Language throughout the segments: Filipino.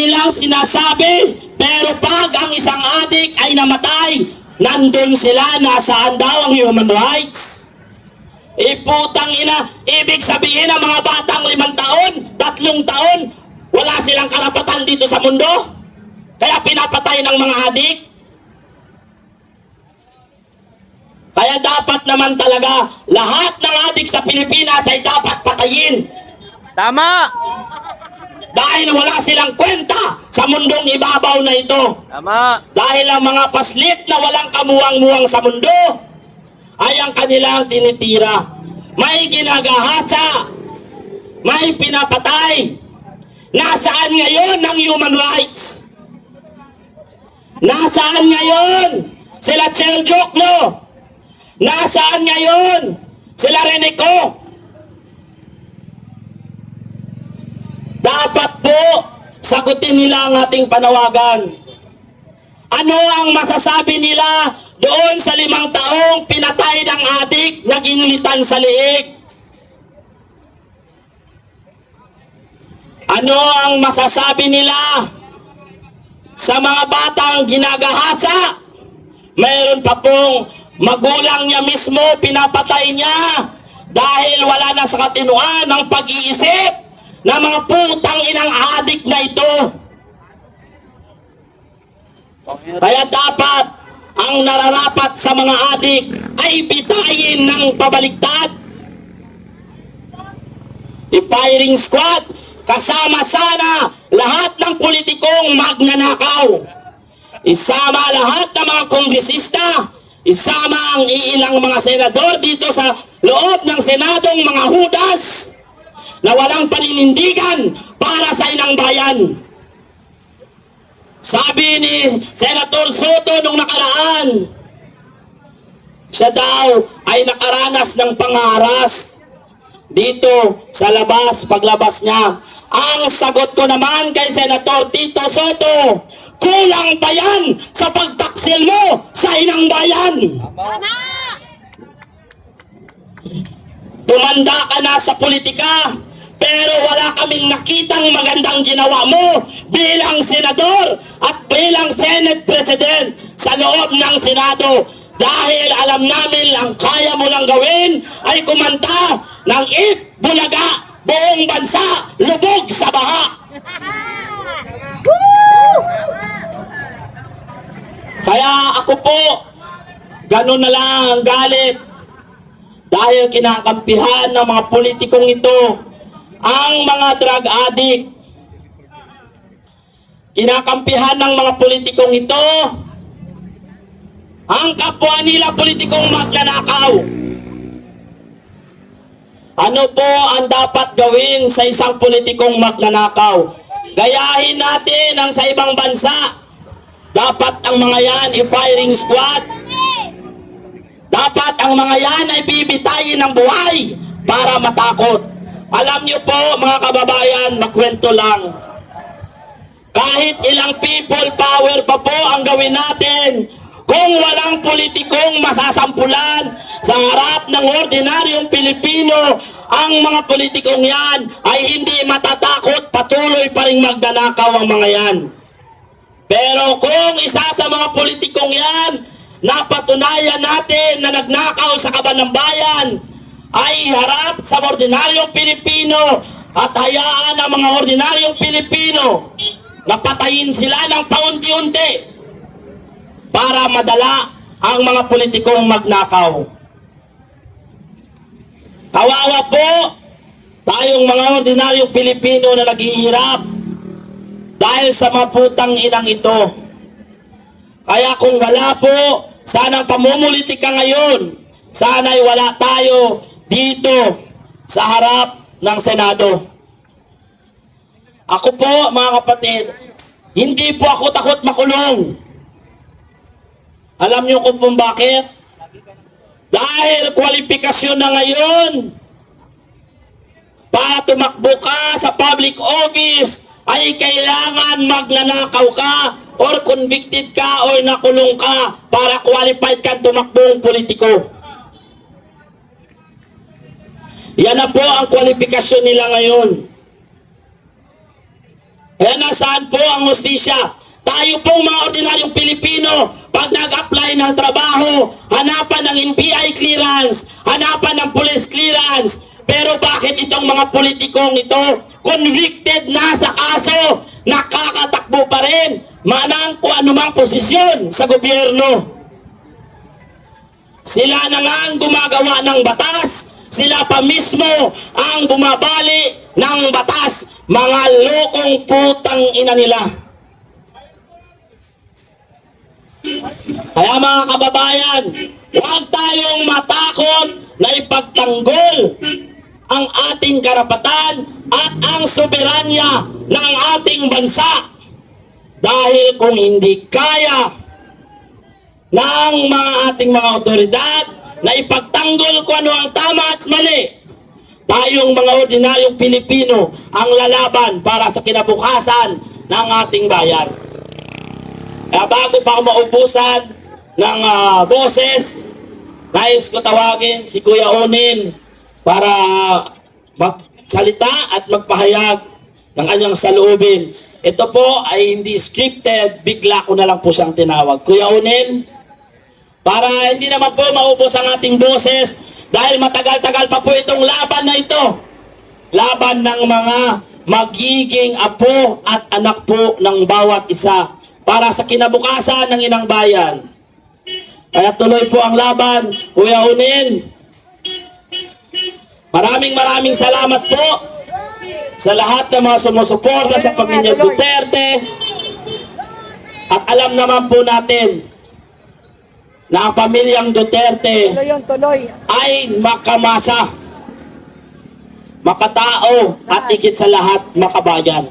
kanilang sinasabi, pero pag ang isang adik ay namatay, nandun sila, nasaan daw ang human rights? Putang ina, ibig sabihin ng mga batang 5 taon, 3 taon, wala silang karapatan dito sa mundo? Kaya pinapatay ng mga adik? Kaya dapat naman talaga, lahat ng adik sa Pilipinas ay dapat patayin. Tama! Dahil wala silang kwenta sa mundong ibabaw na ito. Tama! Dahil ang mga paslit na walang kamuwang-muwang sa mundo ay ang kanilang tinitira. May ginagahasa, may pinapatay. Nasaan ngayon ang human rights? Nasaan ngayon sila Chel Jokno? Nasaan ngayon sila Renico? Dapat po sagutin nila ang ating panawagan. Ano ang masasabi nila doon sa 5 taong pinatay ng adik na ginulitan sa liig? Ano ang masasabi nila sa mga batang ginagahasa? Mayroon pa pong magulang niya mismo pinapatay niya dahil wala na sa katinuan ng pag-iisip ng mga putang inang adik na ito. Kaya dapat ang nararapat sa mga adik ay bitayin ng pabaliktad. I-firing squad, kasama sana lahat ng politikong magnanakaw. Isama lahat ng mga kongresista, isama ang iilang mga senador dito sa loob ng Senadong mga hudas na walang paninindigan para sa inang bayan. Sabi ni Senator Soto nung nakaraan, siya daw ay nakaranas ng pangaras dito sa labas, paglabas niya. Ang sagot ko naman kay Senator Tito Soto, kulang pa yan sa pagtaksil mo sa inang bayan. Tumanda ka na sa politika, pero wala kaming nakitang magandang ginawa mo bilang senador at bilang Senate President sa loob ng Senado. Dahil alam namin ang kaya mo lang gawin ay kumanta ng If Bulaga, buong bansa, lubog sa baha. Kaya ako po, ganun na lang ang galit. Dahil kinakampihan ng mga politikong ito ang mga drug addict. Kinakampihan ng mga politikong ito ang kapwa nila politikong magnanakaw. Ano po ang dapat gawin sa isang politikong magnanakaw? Gayahin natin ang sa ibang bansa. Dapat ang mga yan i-firing squad. Dapat ang mga yan ay bibitayin ng buhay para matakot. Alam niyo po mga kababayan, makwento lang. Kahit ilang people power pa po ang gawin natin, kung walang politikong masasampulan sa harap ng ordinaryong Pilipino, ang mga politikong yan ay hindi matatakot, patuloy pa rin magnanakaw ang mga yan. Pero kung isa sa mga politikong yan, napatunayan natin na nagnakaw sa kaban ng bayan, ay harap sa ordinaryong Pilipino at hayaan ang mga ordinaryong Pilipino na patayin sila ng paunti-unti para madala ang mga politikong magnakaw. Kawawa po tayong mga ordinaryong Pilipino na naghihirap dahil sa mga putang inang ito. Kaya kung wala po, sanang pamumulitika ngayon, sana'y wala tayo dito sa harap ng Senado. Ako po, mga kapatid, hindi po ako takot makulong. Alam niyo kung bakit? Dahil kwalifikasyon na ngayon para tumakbo ka sa public office ay kailangan magnanakaw ka or convicted ka or nakulong ka para qualified kang tumakbong politiko. Yan na po ang kwalifikasyon nila ngayon. Kaya nasaan po ang hustisya? Tayo pong mga ordinaryong Pilipino, pag nag-apply ng trabaho, hanapan ng NBI clearance, hanapan ng police clearance. Pero bakit itong mga politikong ito, convicted na sa kaso, nakakatakbo pa rin, manang kung anumang posisyon sa gobyerno? Sila na nga ang gumagawa ng batas, sila pa mismo ang bumabali ng batas, mga lokong putang ina nila. Kaya mga kababayan, huwag tayong matakot na ipagtanggol ang ating karapatan at ang soberanya ng ating bansa. Dahil kung hindi kaya ng mga ating mga otoridad na ipagtanggol kung ano ang tama at mali, tayong mga ordinaryong Pilipino ang lalaban para sa kinabukasan ng ating bayan. Kaya bago pa ako maubusan ng boses, nais ko tawagin si Kuya Onin para magsalita at magpahayag ng kanyang saloobin. Ito po ay hindi scripted, bigla ko na lang po siyang tinawag. Kuya Onin, para hindi naman po maubos ang ating boses dahil matagal-tagal pa po itong laban na ito. Laban ng mga magiging apo at anak po ng bawat isa para sa kinabukasan ng inang bayan. Kaya tuloy po ang laban, Kuya Onin. Maraming salamat po sa lahat ng mga sumusuporta sa pamilya Duterte. At alam naman po natin na ang pamilyang Duterte ay makamasa, makatao at higit sa lahat makabayan.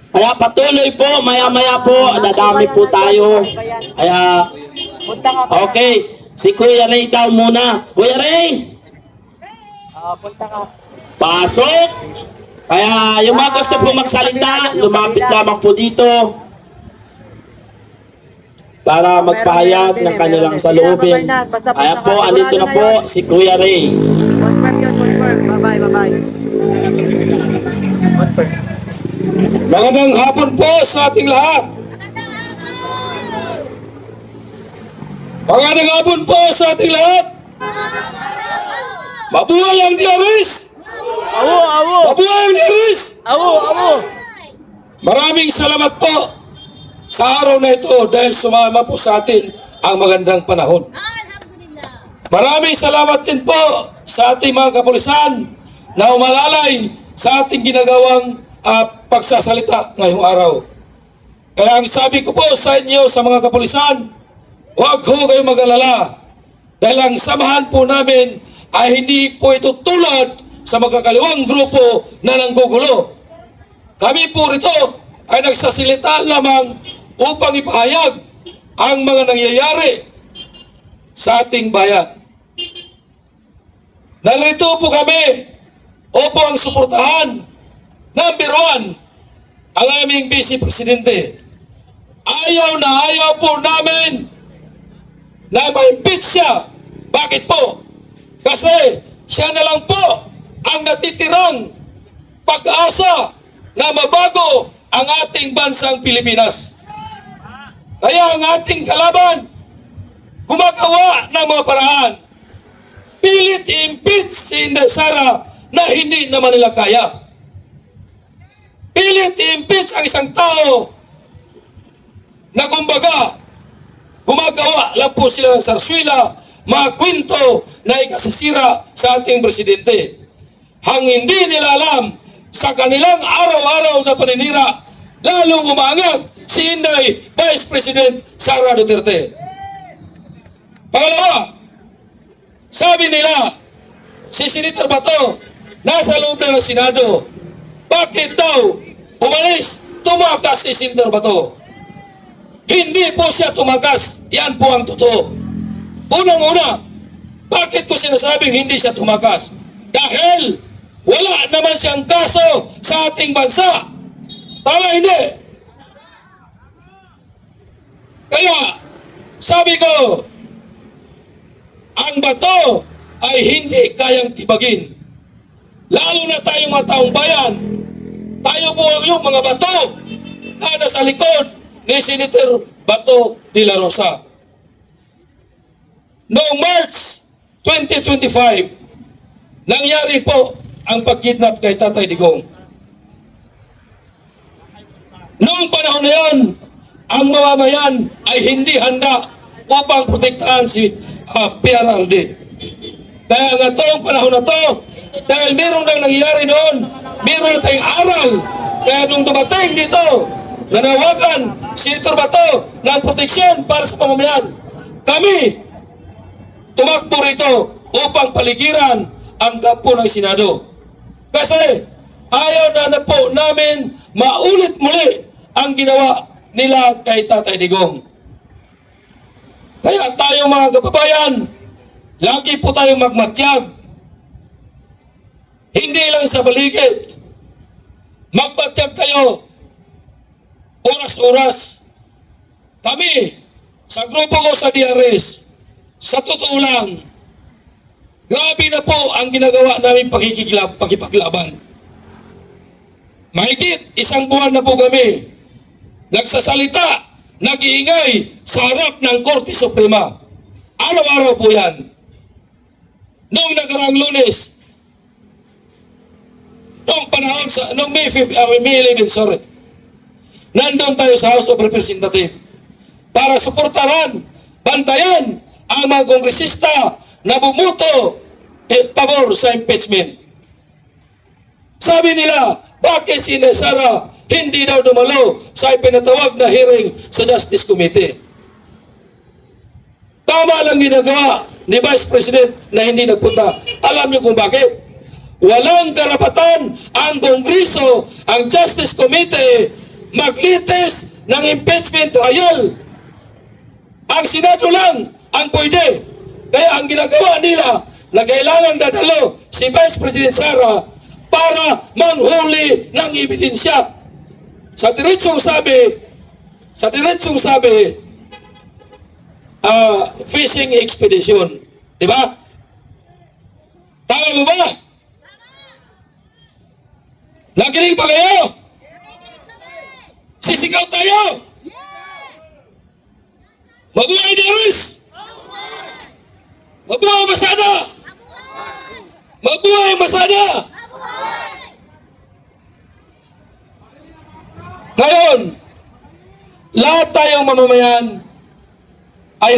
Kaya patuloy po, maya-maya po, dadami po tayo. Kaya, okay, si Kuya Ray daw muna. Kuya Ray! Pasok! Kaya yung mga gusto po magsalita, lumapit lamang po dito para magpahayag ng kanilang saloobin. Ayan po, andito na po si Kuya Ray. Bye-bye. Magandang hapon po sa ating lahat. Magandang hapon po sa ating lahat. Mabuhay ang DRS! Mabuhay ang DRS! Maraming salamat po sa araw na ito dahil sumama po sa atin ang magandang panahon. Maraming salamat din po sa ating mga kapulisan na umalalay sa ating ginagawang pagsasalita ngayong araw. Kaya ang sabi ko po sa inyo sa mga kapulisan, huwag ho kayong mag-alala dahil ang samahan po namin ay hindi po ito tulad sa magkakaliwang grupo na nanggugulo. Kami po rito ay nagsasalita lamang upang ipahayag ang mga nangyayari sa ating bayan. Narito po kami upang suportahan. Number 1, ang aming Vice Presidente. Ayaw po namin na ma-impeach siya. Bakit po? Kasi siya na lang po ang natitirang pag-asa na mabago ang ating bansang Pilipinas. Kaya ang ating kalaban gumagawa ng mga paraan. Pilit i-impeach si Inday Sara na hindi naman nila kaya. Pilit i-impeach ang isang tao na kumbaga gumagawa lang po sila ng sarswila, mga kwento na ikasisira sa ating presidente. Hang hindi nila alam sa kanilang araw-araw na paninira, lalong umangat si Inday Vice President Sara Duterte. Pangalawa, sabi nila, si Senator Bato nasa loob na ng Senado. Bakit daw umalis, tumakas si Senator Bato? Hindi po siya tumakas. Yan po ang totoo. Unang-una, bakit ko sinasabing hindi siya tumakas? Dahil wala naman siyang kaso sa ating bansa. Tama hindi? Kaya, sabi ko, ang bato ay hindi kayang tibagin. Lalo na tayong mga taong bayan, tayo yung mga bato na nasa likod ni Senator Bato de la Rosa. Noong March 2025, nangyari po ang pagkidnap kay Tatay Digong. Noong panahon na yan, ang mamamayan ay hindi handa upang protektahan si PRRD. Kaya nga itong panahon na to, dahil meron nang nangyari noon, meron na tayong aral. Kaya nung dumating dito, nanawagan si Senator Bato ng proteksyon para sa pamamayan. Kami, tumakbo rito upang paligiran ang kampo ng Senado. Kasi ayaw na po namin maulit muli ang ginawa nila kay Tatay Digong. Kaya tayo mga kababayan, lagi po tayong magmatiyag. Hindi lang sa baligid. Magmatiyag tayo oras-oras. Kami, sa grupo ko sa DRS, sa totoo lang, grabe na po ang ginagawa namin pakipaglaban. Mahigit 1 buwan na po kami nagsasalita, nag-iingay sa harap ng Korte Suprema. Araw-araw po yan. Noong nagarang Lunes, noong panahon noong May 11, nandun tayo sa House of Representatives para suportahan, bantayan ang mga kongresista na bumuto pabor sa impeachment. Sabi nila, bakit si Sara hindi daw dumalo sa ipinatawag na hearing sa Justice Committee? Tama lang ginagawa ni Vice President na hindi nagpunta. Alam niyo kung bakit? Walang karapatan ang Kongreso, ang Justice Committee, maglitis ng impeachment trial. Ang Senado lang ang pwede. Kaya ang ginagawa nila na kailangan dadalo si Vice President Sara para manghuli ng ebidensya. Sa diretsong sabi, fishing expedition. Diba? Tama mo ba? Nakinig ba kayo? Sisigaw tayo! Mabuhay DRS! Mabuhay Masada! Mabuhay Masada! Ngayon, lahat tayong mamamayan ay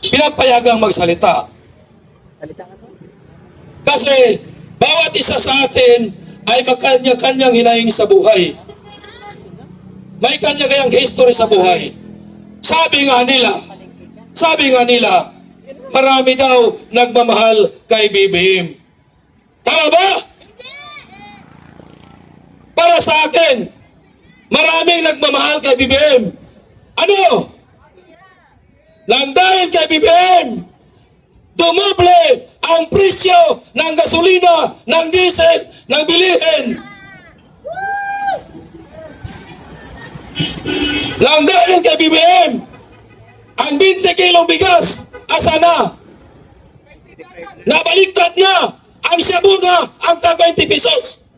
pinapayagang magsalita. Kasi bawat isa sa atin ay makanya-kanyang hinaing sa buhay. May kanya-kanyang history sa buhay. Sabi nga nila, marami daw nagmamahal kay BBM. Tama ba? Para sa akin, maraming nagmamahal kay BBM. Ano? Nang dahil kay BBM, dumoble ang presyo ng gasolina, ng diesel, ng bilihin. Nang dahil kay BBM, ang 20 kilong bigas, asa na? Nabaliktad na ang shabu na ang tag 20 pesos.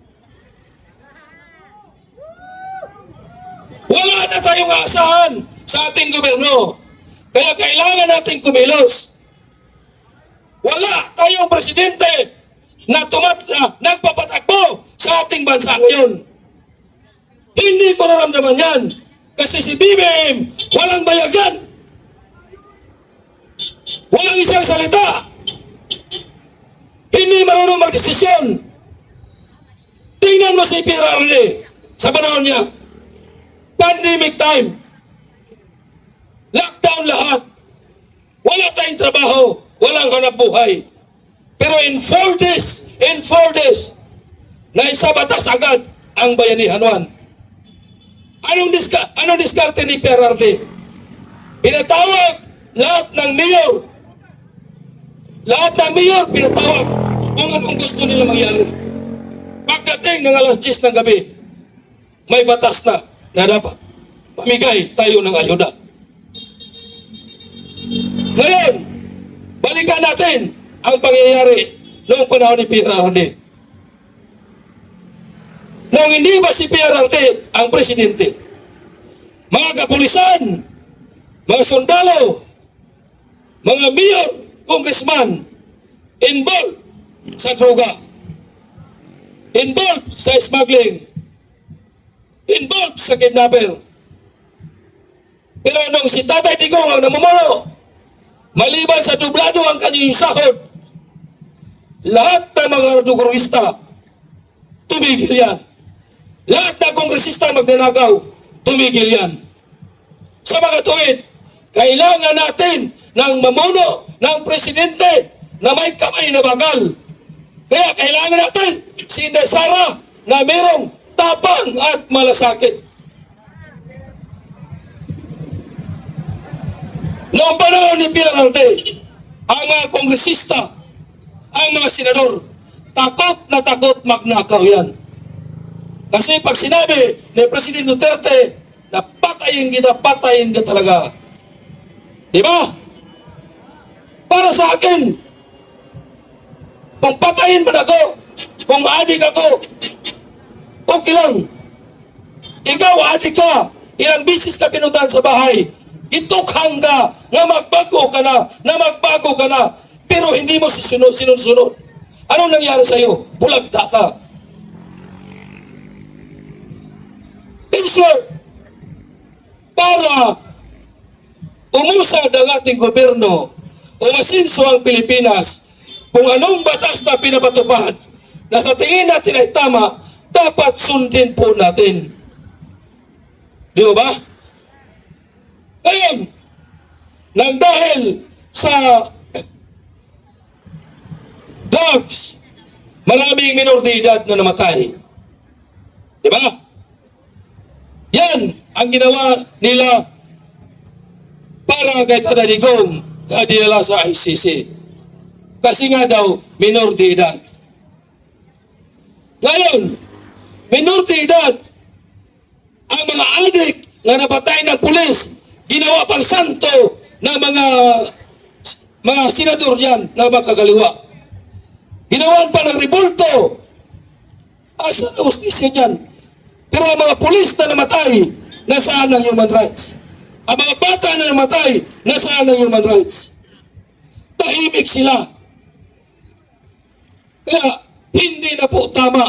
Wala na tayong aasahan sa ating gobyerno. Kaya kailangan natin kumilos. Wala tayong presidente na nagpapatakbo sa ating bansa ngayon. Hindi ko naramdaman yan. Kasi si BBM, walang bayagan. Walang isang salita. Hindi marunong magdesisyon. Tingnan mo si PRRD sa panahon niya. Pandemic time. Lockdown lahat. Wala tayong trabaho. Walang hanap buhay. Pero in 4 days, naisabatas agad ang bayanihan. Anong diskarte ni PRRD? Pinatawag lahat ng mayor. Lahat ng mayor pinatawag kung anong gusto nila mangyari. Pagdating ng alas 10 ng gabi, may batas na dapat mamigay tayo ng ayuda. Ngayon, balikan natin ang pangyayari noong panahon ni PRRD. Nung hindi ba si PRRD ang presidente? Mga kapulisan, mga sundalo, mga mayor, congressman, involved sa droga, involved sa smuggling, involved sa kidnapper. Pero nung si Tatay Digong ang namumuno, maliban sa dublado ang kanyang sahod, lahat ng mga duguruista, tumigil yan. Lahat ng kongresista magnanakaw, tumigil yan. Sa mga tuwid, kailangan natin ng mamuno ng presidente na may kamay na bagal. Kaya kailangan natin si Inday Sara na mayroong tapang at malasakit. Noong panahon ni PRRD, ang mga kongresista, ang mga senador, takot na takot magnakaw yan. Kasi pag sinabi ni President Duterte na patayin kita talaga. Diba? Para sa akin, kung patayin man ako, kung adik ako, okay lang. Ikaw, adik ka, ilang bisis ka pinuntahan sa bahay, itukhang ka, na magbago ka na, pero hindi mo sinunod. Anong nangyari sa'yo? Bulagta ka. In short, para umusad ang ating gobyerno, umasinso ang Pilipinas, kung anong batas na pinapatupad na sa tingin natin ay tama, dapat sundin po natin. Di ba? Ngayon, nang dahil sa drugs, maraming minor de edad na namatay. Di ba? Yan ang ginawa nila para kay Tatay Digong na dinala sa ICC. Kasi nga daw, minor de edad. Ngayon, minor de edad, ang mga adik na napatay ng pulis, ginawa pang santo ng mga senador dyan na makagaliwa. Ginawan pa ng rebulto. Asa na ustisya dyan? Pero ang mga pulis na namatay, nasaan ang human rights? Ang mga bata na namatay, nasaan ang human rights? Tahimik sila. Kaya, hindi na po tama.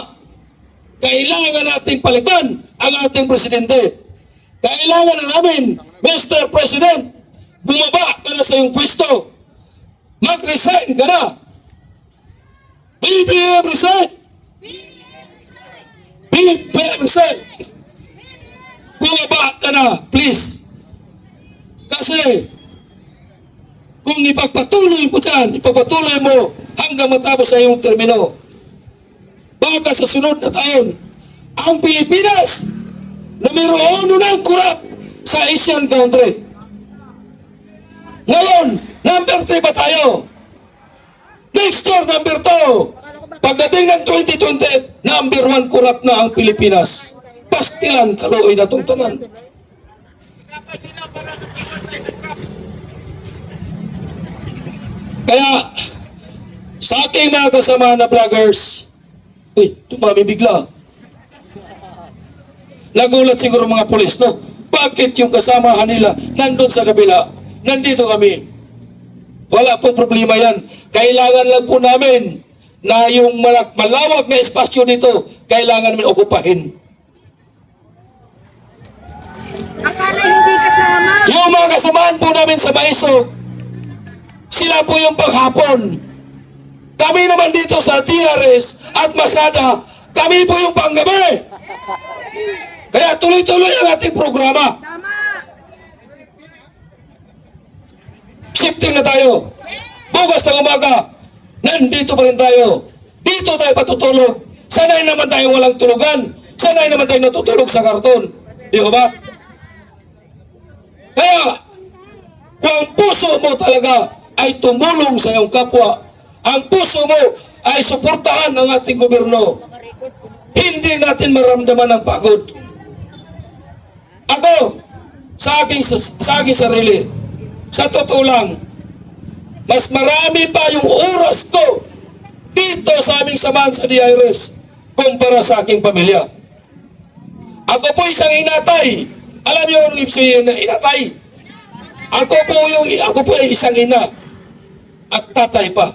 Kailangan nating palitan ang ating presidente. Kailangan na namin, Mr. President, bumaba ka na sa iyong pwesto. Mag-resign ka na. BBM resign! BBM resign! Bumaba ka na, please. Kasi, kung ipagpatuloy mo dyan, ipagpatuloy mo hanggang matapos sa iyong termino, baka sa sunod na taon, ang Pilipinas, numero 1 ng kurap sa Asian country. Ngayon, number 3 ba tayo? Next year, number 2. Pagdating ng 2020, number 1 kurap na ang Pilipinas. Pastilan, kaluoy na itong tanan. Kaya, sa aking mga kasama na vloggers, dumami bigla. Nagulat siguro mga pulis, no? Bakit yung kasamahan nila nandun sa kabila? Nandito kami. Wala pong problema yan. Kailangan lang po namin na yung malawak na espasyo dito, kailangan namin okupahin. Akala hindi kasama. Yung mga kasamaan po namin sa Maisog, sila po yung panghapon. Kami naman dito sa DRS at Masada, kami po yung panggabi. Kaya tuloy-tuloy ang ating programa. Tama. Shifting na tayo. Bukas ng umaga, nandito pa rin tayo. Dito tayo patutulog. Sanay naman tayo walang tulugan. Sanay naman tayo natutulog sa karton. Di ba? Kaya, kung ang puso mo talaga ay tumulong sa iyong kapwa, ang puso mo ay suportahan ang ating gobyerno, hindi natin maramdaman ang pagod. Ako, sa aking sarili, sa totoo lang, mas marami pa yung oras ko dito sa aming samahan sa DRS kumpara sa aking pamilya. Ako po isang inatay. Alam niyo anong ibig sabihin na inatay? Ako po ay isang ina at tatay pa.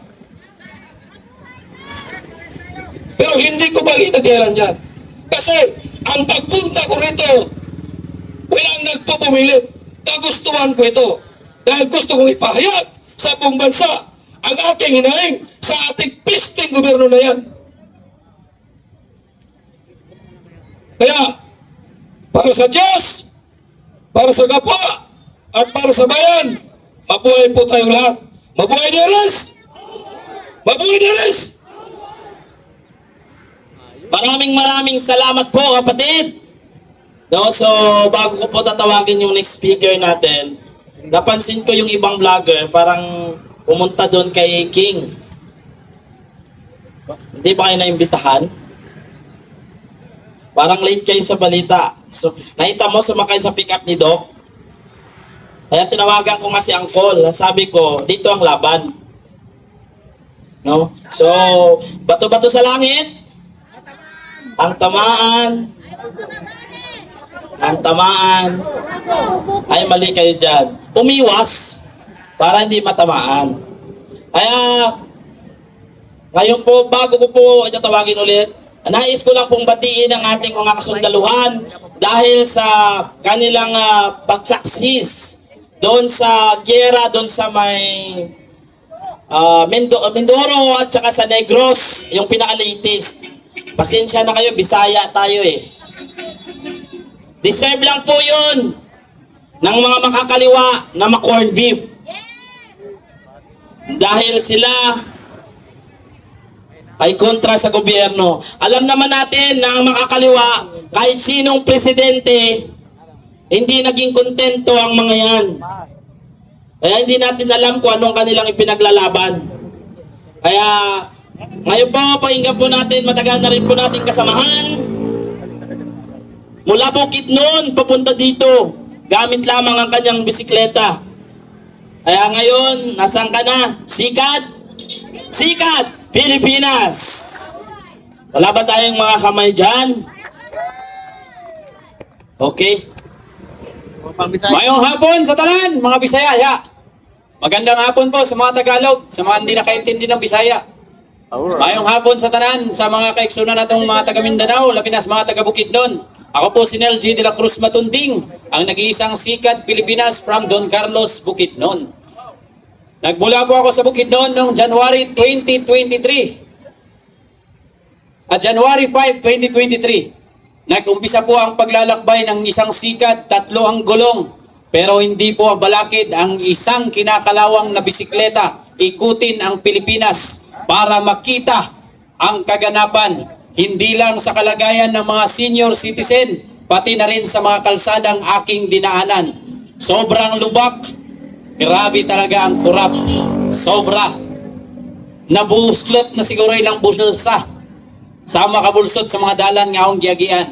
Pero hindi ko ba inagalan yan? Kasi ang pagpunta ko rito, walang nagpupumilit. Kagustuhan ko ito. Dahil gusto kong ipahayag sa buong bansa ang aking hinaing sa ating pisting gobyerno na yan. Kaya, para sa Diyos, para sa kapwa, at para sa bayan, mabuhay po tayong lahat. Mabuhay ni Ares! Mabuhay ni Ares! Maraming salamat po, kapatid. No, so, bago ko po tatawagin yung next speaker natin, napansin ko yung ibang vlogger, parang pumunta doon kay King. Hindi ba kayo naimbitahan? Parang late kayo sa balita. So, nakita mo sumakay sa pick-up ni Doc? Kaya tinawagan ko nga si Angkol. Sabi ko, dito ang laban. No? So, bato-bato sa langit. Ang tamaan. Ang tamaan. Ay, mali kayo dyan. Umiwas para hindi matamaan. Kaya, ngayon po, bago ko po itatawagin ulit, nais ko lang pong batiin ang ating mga kasundaluhan dahil sa kanilang pagsaksis doon sa Gera, doon sa may Mindoro at saka sa Negros, yung pinaka-latest. Pasensya na kayo, Bisaya tayo eh. Deserve lang po yun ng mga makakaliwa na ma-corn beef. Dahil sila ay kontra sa gobyerno. Alam naman natin na ang makakaliwa, kahit sinong presidente, hindi naging kontento ang mga yan. Kaya hindi natin alam kung anong kanilang ipinaglalaban. Kaya ngayon po, pakinggan po natin, matagal na rin po natin kasamahan. Mula Bukidnon, papunta dito, gamit lamang ang kanyang bisikleta. Kaya ngayon, nasaan ka na? Sikat! Sikat! Pilipinas! Wala ba tayong mga kamay dyan? Okay. Mayong hapon sa tanan, mga Bisaya. Magandang hapon po sa mga Tagalog, sa mga hindi nakaintindi ng Bisaya. Mayong hapon sa tanan, sa mga kaiksunan natong mga taga Mindanao, labi na sa mga taga Bukidnon. Ako po si Nel G. de la Cruz Matunding, ang nag-iisang sikat Pilipinas from Don Carlos, Bukidnon. Nagmula po ako sa Bukidnon noong January 2023. At January 5, 2023, nag-umpisa po ang paglalakbay ng isang sikat, 3 ang gulong. Pero hindi po balakid ang isang kinakalawang na bisikleta. Ikutin ang Pilipinas para makita ang kaganapan. Hindi lang sa kalagayan ng mga senior citizen, pati na rin sa mga kalsadang aking dinaanan. Sobrang lubak. Grabe talaga ang kurap. Sobra. Nabuslot na siguro ilang bulsa. Sama kabulsot sa mga dalan nga akong giagian.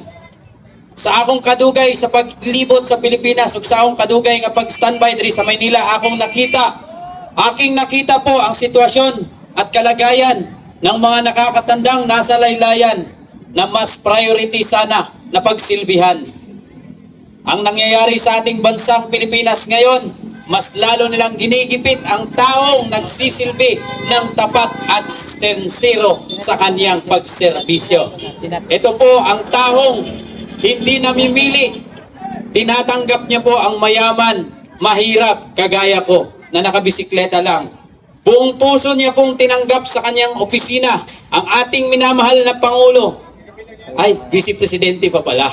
Sa akong kadugay sa paglibot sa Pilipinas ug sa akong kadugay nga pag-standby diri sa Maynila, aking nakita po ang sitwasyon at kalagayan ng mga nakakatandang nasa laylayan na mas priority sana na pagsilbihan. Ang nangyayari sa ating bansang Pilipinas ngayon, mas lalo nilang ginigipit ang taong nagsisilbi ng tapat at sincero sa kaniyang pagserbisyo. Ito po ang taong hindi namimili. Tinatanggap niya po ang mayaman, mahirap, kagaya ko, na nakabisikleta lang. Buong puso niya pong tinanggap sa kanyang opisina ang ating minamahal na Pangulo. Ay, Vice Presidente pa pala.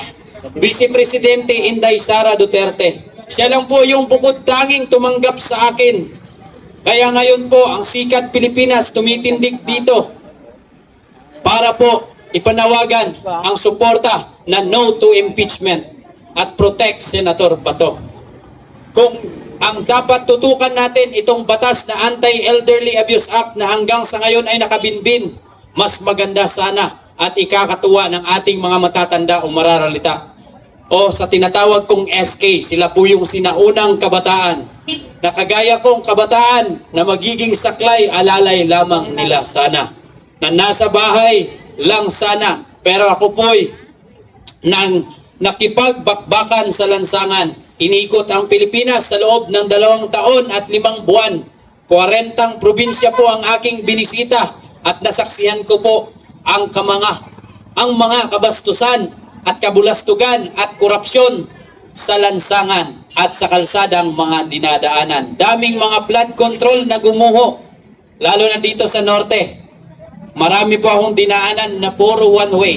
Vice Presidente Inday Sara Duterte. Siya lang po yung bukod tanging tumanggap sa akin. Kaya ngayon po, ang sikat Pilipinas tumitindig dito para po ipanawagan ang suporta na no to impeachment at protect Senator Bato. Kung ang dapat tutukan natin itong batas na Anti-Elderly Abuse Act na hanggang sa ngayon ay nakabinbin, mas maganda sana at ikakatuwa ng ating mga matatanda o mararalita. O sa tinatawag kong SK, sila po yung sinaunang kabataan. Na kagaya kong kabataan na magiging saklay, alalay lamang nila sana. Na nasa bahay lang sana. Pero ako po'y nang nakipagbakbakan sa lansangan. Inikot ang Pilipinas sa loob ng 2 taon at 5 buwan. 40 probinsya po ang aking binisita at nasaksihan ko po ang mga kabastusan at kabulastugan at korupsyon sa lansangan at sa kalsadang mga dinadaanan. Daming mga flood control na gumuho, lalo na dito sa norte. Marami po akong dinaanan na puro one way.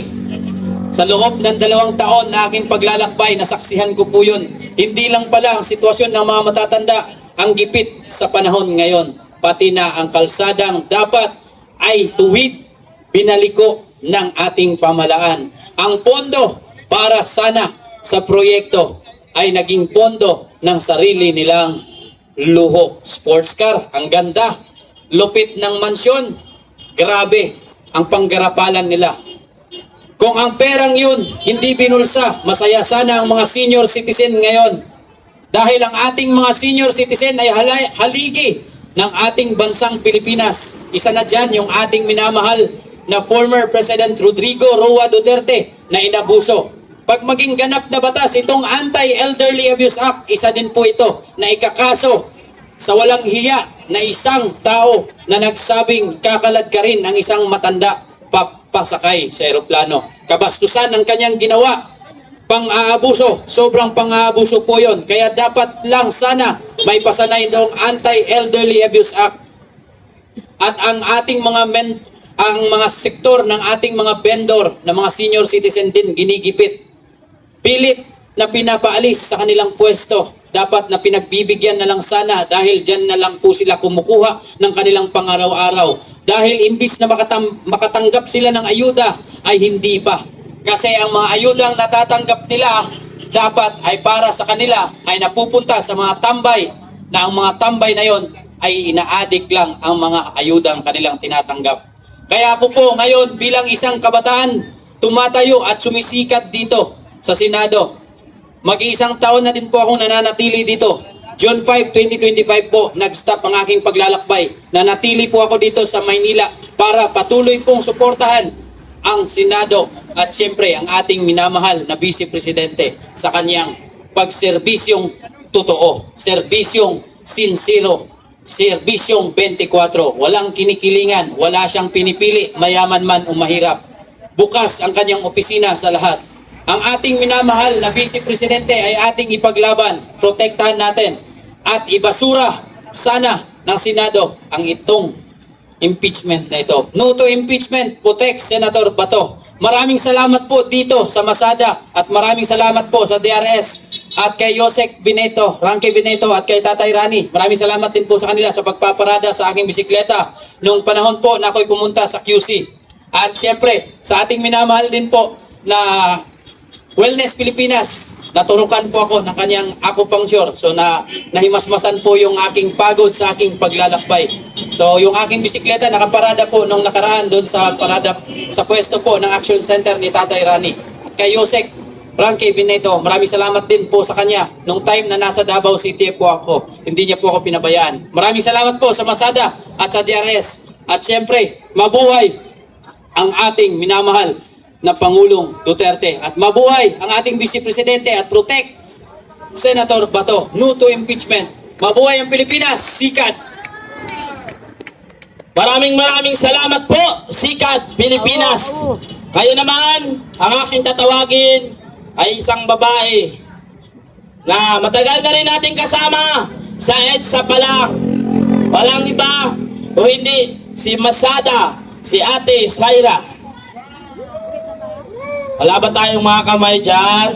Sa loob ng 2 taon na aking paglalakbay, nasaksihan ko po yun. Hindi lang pala ang sitwasyon ng mga matatanda ang gipit sa panahon ngayon, pati na ang kalsadang dapat ay tuwid, binaliko ng ating pamalaan. Ang pondo para sana sa proyekto ay naging pondo ng sarili nilang luho. Sports car, ang ganda. Lupit ng mansyon, grabe ang panggarapalan nila. Kung ang perang yun hindi binulsa, masaya sana ang mga senior citizen ngayon. Dahil ang ating mga senior citizen ay haligi ng ating bansang Pilipinas. Isa na dyan yung ating minamahal na former President Rodrigo Roa Duterte na inabuso. Pag maging ganap na batas, itong Anti-Elderly Abuse Act, isa din po ito na ikakaso sa walang hiya na isang tao na nagsabing kakalad ka rin ang isang matanda papasakay sa eroplano. Kabastusan ang kanyang ginawa, pang-aabuso, sobrang pang-aabuso po yon. Kaya dapat lang sana may pasanay itong Anti-Elderly Abuse Act. At ang ating ang mga sektor ng ating mga vendor na mga senior citizen din ginigipit. Pilit na pinapaalis sa kanilang pwesto. Dapat na pinagbibigyan na lang sana dahil dyan na lang po sila kumukuha ng kanilang pangaraw-araw. Dahil imbis na makatanggap sila ng ayuda ay hindi pa. Kasi ang mga ayudang natatanggap nila dapat ay para sa kanila ay napupunta sa mga tambay na ang mga tambay na yon ay ina-addict lang ang mga ayudang kanilang tinatanggap. Kaya ako po ngayon bilang isang kabataan tumatayo at sumisikat dito sa Senado. Mag-iisang taon na din po akong nananatili dito. June 5, 2025 po, nag-stop ang aking paglalakbay. Nanatili po ako dito sa Maynila para patuloy pong suportahan ang Senado at siyempre ang ating minamahal na Vice Presidente sa kanyang pagserbisyong totoo, serbisyong sincero, serbisyong 24. Walang kinikilingan, wala siyang pinipili, mayaman man o mahirap. Bukas ang kanyang opisina sa lahat. Ang ating minamahal na Vice Presidente ay ating ipaglaban, protektahan natin at ibasura sana ng Senado ang itong impeachment na ito. No to impeachment, protect Senator Bato. Maraming salamat po dito sa Masada at maraming salamat po sa DRS at kay Yosek Bineto, Ranke Bineto at kay Tatay Rani. Maraming salamat din po sa kanila sa pagpaparada sa aking bisikleta noong panahon po na ako'y pumunta sa QC. At syempre, sa ating minamahal din po na Wellness Pilipinas, naturukan po ako ng kanyang acupuncture. So nahimasmasan po yung aking pagod sa aking paglalakbay. So yung aking bisikleta nakaparada po nung nakaraan doon sa parada sa pwesto po ng Action Center ni Tatay Rani. At kay Yosek Ranke Bineto, maraming salamat din po sa kanya nung time na nasa Davao City po ako. Hindi niya po ako pinabayaan. Maraming salamat po sa Masada at sa DRS. At syempre, mabuhay ang ating minamahal na Pangulong Duterte. At mabuhay ang ating Vice Presidente at protect Senator Bato. No to impeachment. Mabuhay ang Pilipinas. Sikat! Maraming salamat po, Sikat Pilipinas. Ngayon naman, ang aking tatawagin ay isang babae na matagal na rin natin kasama sa EDSA pa lang. Walang iba o hindi si Masada, si Ate Saira. Wala ba tayong mga kamay dyan?